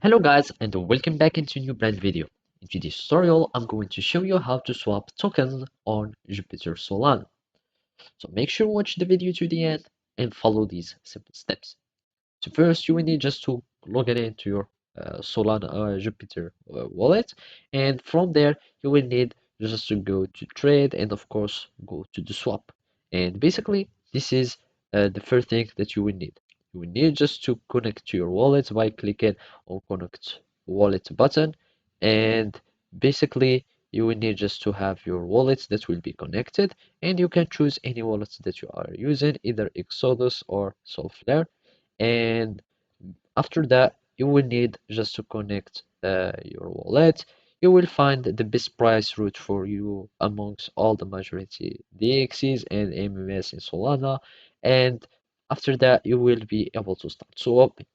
Hello guys and welcome back into a new brand video. In today's tutorial, I'm going to show you how to swap tokens on Jupyter Solana. So make sure to watch the video to the end and follow these simple steps. So first, you will need just to log it into your Solana Jupyter wallet, and from there you will need just to go to trade and of course go to the swap. And basically, this is the first thing that you will need. You will need just to connect to your wallet by clicking on connect wallet button, and basically you will need just to have your wallets that will be connected, and you can choose any wallets that you are using, either Exodus or Solflare. And after that, you will need just to connect your wallet. You will find the best price route for you amongst all the majority DXs and MMS in Solana. And after that, you will be able to start swapping.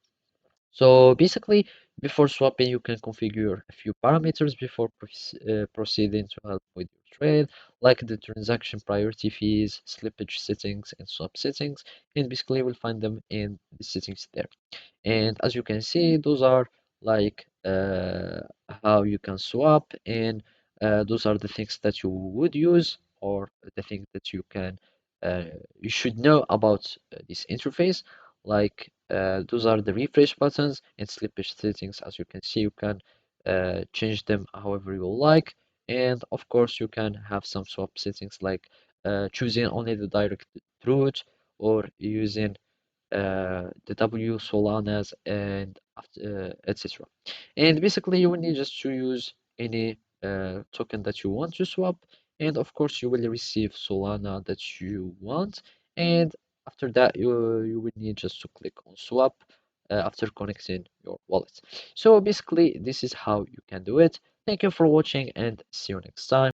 So basically, before swapping, you can configure a few parameters before proceeding to help with your trade, like the transaction priority fees, slippage settings, and swap settings. And basically, you will find them in the settings there. And as you can see, those are like how you can swap, and those are the things that you would use, or the things that uh, you should know about this interface. Like those are the refresh buttons and slippage settings. As you can see, you can change them however you like, and of course, you can have some swap settings like choosing only the direct route or using the W Solanas and etc. And basically, you will need just to use any token that you want to swap, and of course, you will receive Solana that you want. And after that, you will need just to click on swap after connecting your wallet. So basically, this is how you can do it. Thank you for watching, and see you next time.